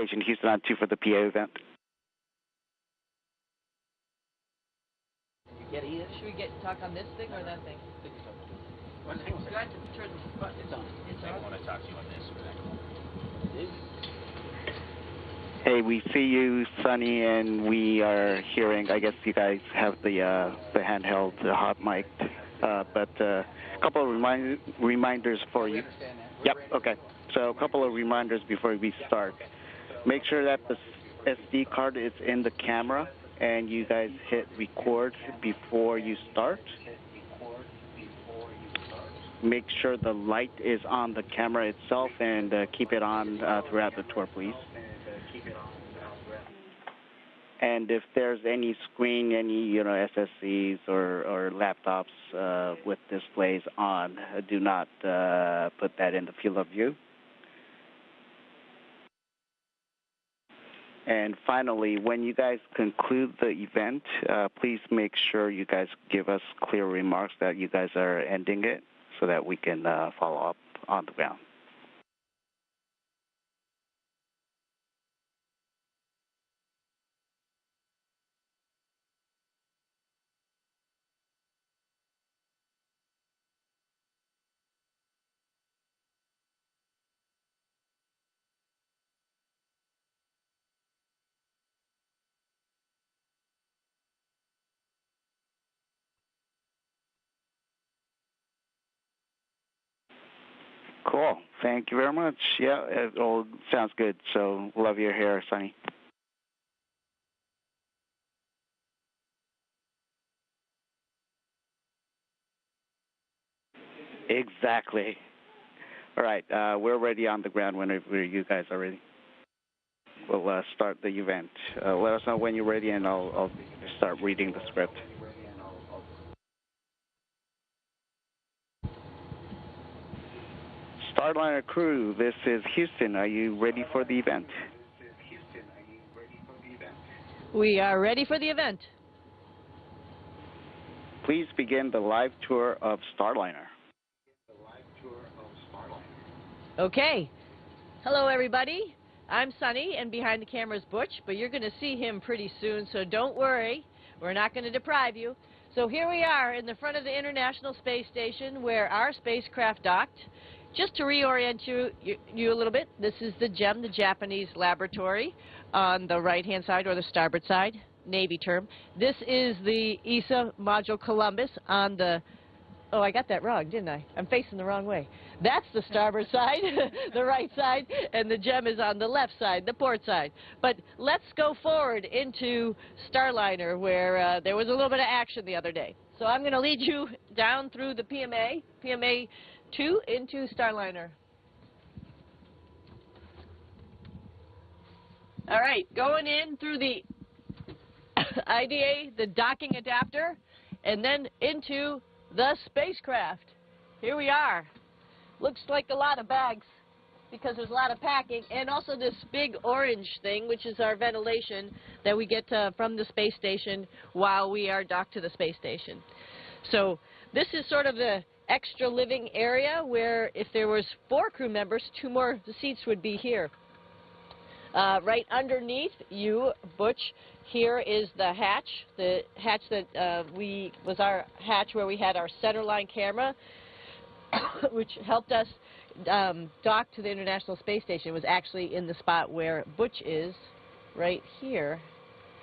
station, Houston on 2 for the PA event. Should we talk on this thing or that thing? Hang on a second. Do I have to turn this button? It's on. It's I on? want to talk to you on this for that. It is. Hey, we see you, Suni, and we are hearing, I guess you guys have the handheld hot mic, but a couple of reminders for you. Yep, okay. So a couple of reminders before we start. Make sure that the SD card is in the camera and you guys hit record before you start. Make sure the light is on the camera itself and keep it on throughout the tour, please. And if there's any screen, any SSCs or laptops with displays on, do not put that in the field of view. And finally, when you guys conclude the event, please make sure you guys give us clear remarks that you guys are ending it so that we can follow up on the ground. Cool. Thank you very much. Yeah, it all sounds good. So love your hair, Suni. Exactly. All right, we're ready on the ground whenever you guys are ready. We'll start the event. Let us know when you're ready, and I'll start reading the script. Starliner crew, this is Houston. Are you ready for the event? We are ready for the event. Please begin the live tour of Starliner. Okay. Hello, everybody. I'm Suni, and behind the camera is Butch, but you're going to see him pretty soon, so don't worry. We're not going to deprive you. So here we are in the front of the International Space Station where our spacecraft docked. Just to reorient you a little bit, this is the GEM, the Japanese laboratory, on the right-hand side or the starboard side, Navy term. This is the ESA module Columbus on the, oh, I got that wrong, didn't I? I'm facing the wrong way. That's the starboard side, the right side, and the GEM is on the left side, the port side. But let's go forward into Starliner, where there was a little bit of action the other day. So I'm going to lead you down through the PMA 2 into Starliner. All right, going in through the IDA, the docking adapter, and then into the spacecraft. Here we are. Looks like a lot of bags because there's a lot of packing, and also this big orange thing, which is our ventilation that we get from the space station while we are docked to the space station. So this is sort of the extra living area where if there was 4 crew members, 2 more seats would be here. Right underneath you, Butch, here is the hatch that was our hatch where we had our centerline camera, which helped us dock to the International Space Station. It was actually in the spot where Butch is, right here.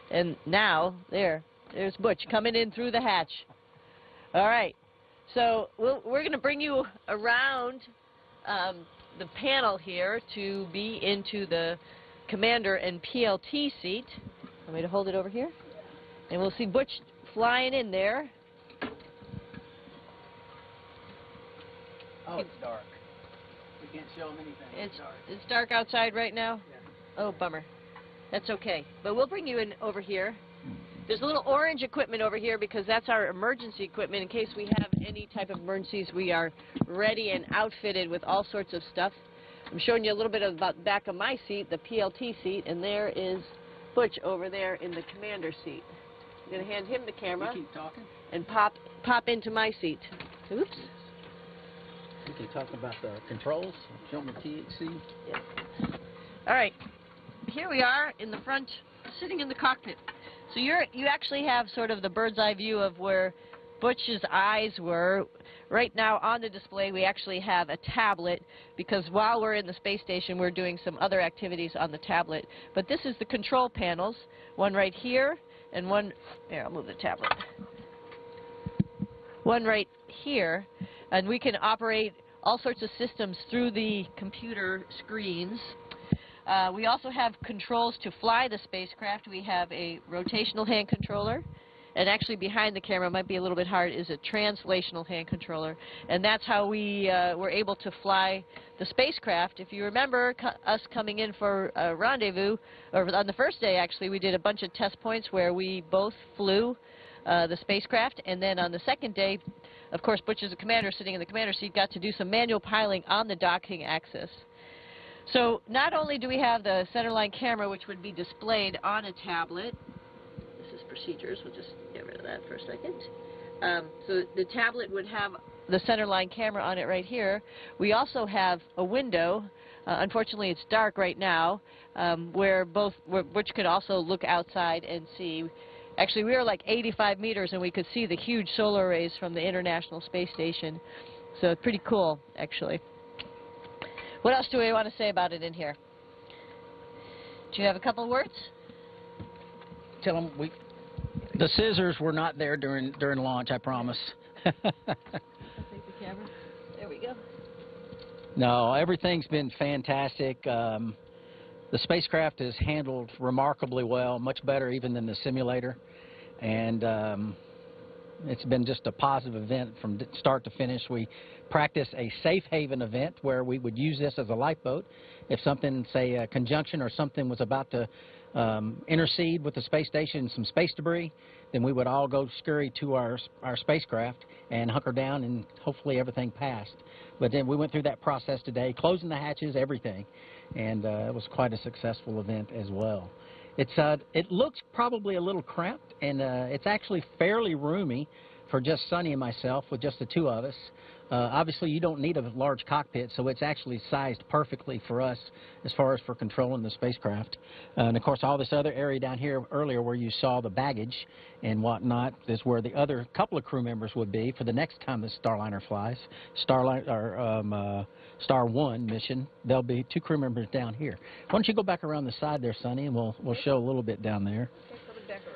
And now, there's Butch coming in through the hatch. All right. So we're going to bring you around the panel here to be into the commander and PLT seat. Want me to hold it over here? And we'll see Butch flying in there. Oh, it's dark. We can't show them anything. It's dark outside right now? Yeah. Oh, bummer. That's okay. But we'll bring you in over here. There's a little orange equipment over here because that's our emergency equipment. In case we have any type of emergencies, we are ready and outfitted with all sorts of stuff. I'm showing you a little bit about the back of my seat, the PLT seat, and there is Butch over there in the commander seat. I'm going to hand him the camera. You keep talking. And pop into my seat. Oops. We can talk about the controls. Show me THC. Yeah. All right. here we are in the front, sitting in the cockpit. So you actually have sort of the bird's eye view of where Butch's eyes were. Right now on the display we actually have a tablet, because while we're in the space station we're doing some other activities on the tablet. But this is the control panels, one right here and one, here I'll move the tablet, one right here, and we can operate all sorts of systems through the computer screens. We also have controls to fly the spacecraft. We have a rotational hand controller, and actually behind the camera, might be a little bit hard, is a translational hand controller. And that's how we were able to fly the spacecraft. If you remember us coming in for a rendezvous, or on the first day actually, we did a bunch of test points where we both flew the spacecraft. And then on the second day, of course, Butch is a commander sitting in the commander seat, got to do some manual piloting on the docking axis. So not only do we have the centerline camera, which would be displayed on a tablet. This is procedures. We'll just get rid of that for a second. So the tablet would have the centerline camera on it right here. We also have a window. Unfortunately, it's dark right now, where Butch could also look outside and see. Actually, we were like 85 meters, and we could see the huge solar arrays from the International Space Station. So pretty cool, actually. What else do we want to say about it in here? Do you have a couple of words? Tell them the scissors were not there during launch, I promise. I'll take the camera. There we go. No, everything's been fantastic. The spacecraft is handled remarkably well, much better even than the simulator. And it's been just a positive event from start to finish. We practiced a safe haven event where we would use this as a lifeboat. If something, say a conjunction or something was about to intercede with the space station, some space debris, then we would all go scurry to our spacecraft and hunker down, and hopefully everything passed. But then we went through that process today, closing the hatches, everything, and it was quite a successful event as well. It looks probably a little cramped, and it's actually fairly roomy for just Suni and myself, with just the two of us. Obviously, you don't need a large cockpit, so it's actually sized perfectly for us as far as for controlling the spacecraft. And, of course, all this other area down here earlier where you saw the baggage and whatnot is where the other couple of crew members would be for the next time the Starliner flies, Star 1 mission. There'll be two crew members down here. Why don't you go back around the side there, Suni, and we'll show a little bit down there. Okay, coming back around.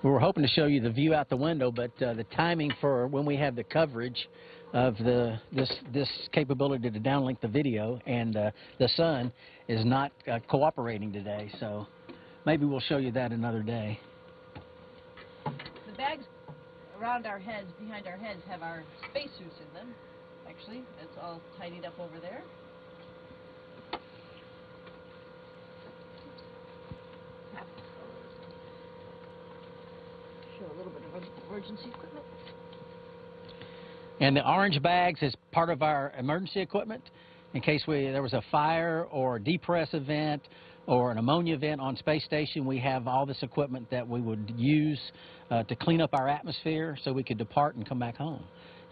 We were hoping to show you the view out the window, but the timing for when we have the coverage of this capability to downlink the video and the sun is not cooperating today, so maybe we'll show you that another day. The bags around our heads, behind our heads, have our spacesuits in them. Actually, that's all tidied up over there. Show a little bit of emergency equipment. And the orange bags is part of our emergency equipment in case there was a fire or a depress event or an ammonia event on space station. We have all this equipment that we would use to clean up our atmosphere so we could depart and come back home.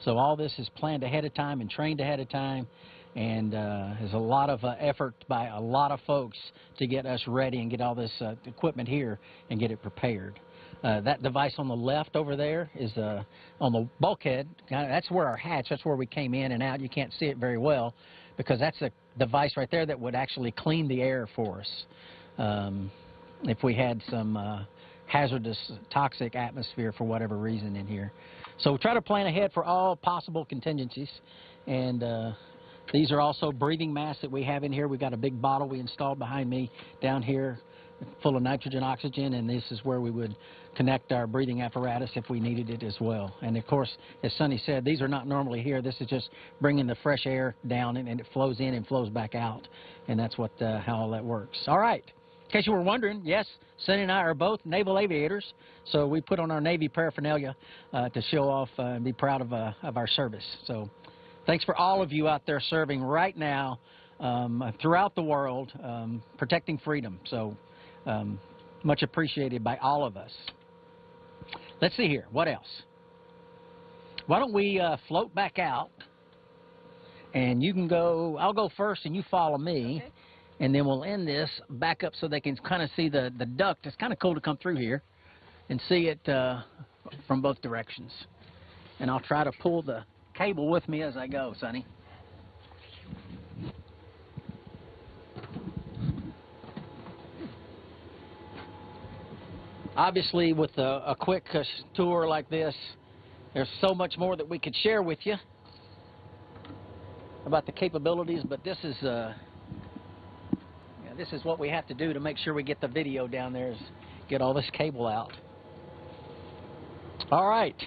So all this is planned ahead of time and trained ahead of time, and there's a lot of effort by a lot of folks to get us ready and get all this equipment here and get it prepared. That device on the left over there is on the bulkhead. That's where our hatch, that's where we came in and out. You can't see it very well because that's a device right there that would actually clean the air for us if we had some hazardous, toxic atmosphere for whatever reason in here. So we try to plan ahead for all possible contingencies. And these are also breathing masks that we have in here. We've got a big bottle we installed behind me down here full of nitrogen, oxygen, and this is where we would connect our breathing apparatus if we needed it as well. And of course, as Suni said, these are not normally here. This is just bringing the fresh air down, and it flows in and flows back out, and that's what how all that works. All right. In case you were wondering, yes, Suni and I are both naval aviators, so we put on our Navy paraphernalia to show off and be proud of our service. So thanks for all of you out there serving right now throughout the world, protecting freedom. So much appreciated by all of us. Let's see here. What else? Why don't we float back out And you can go, I'll go first and you follow me. Okay. And then we'll end this back up so they can kind of see the duct. It's kind of cool to come through here and see it from both directions. And I'll try to pull the cable with me as I go, Sonny. Obviously, with a quick tour like this, there's so much more that we could share with you about the capabilities, but this is what we have to do to make sure we get the video down there, is get all this cable out. All right.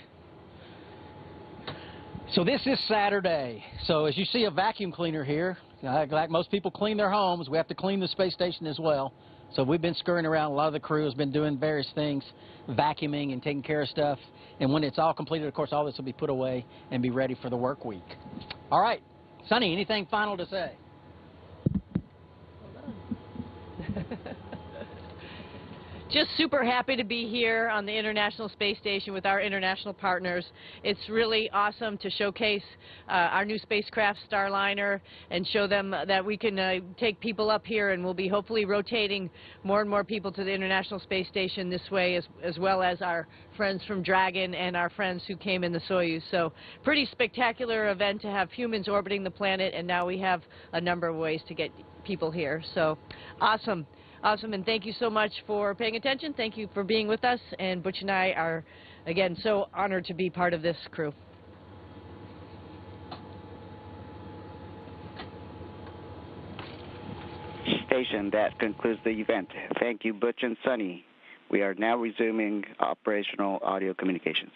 So this is Saturday. So as you see a vacuum cleaner here, like most people clean their homes, we have to clean the space station as well. So we've been scurrying around. A lot of the crew has been doing various things, vacuuming and taking care of stuff. And when it's all completed, of course, all this will be put away and be ready for the work week. All right. Sonny, anything final to say? Just super happy to be here on the International Space Station with our international partners. It's really awesome to showcase our new spacecraft, Starliner, and show them that we can take people up here, and we'll be hopefully rotating more and more people to the International Space Station this way, as well as our friends from Dragon and our friends who came in the Soyuz. So pretty spectacular event to have humans orbiting the planet, and now we have a number of ways to get people here. So awesome. Awesome, and thank you so much for paying attention. Thank you for being with us, and Butch and I are, again, so honored to be part of this crew. Station, that concludes the event. Thank you, Butch and Sunny. We are now resuming operational audio communications.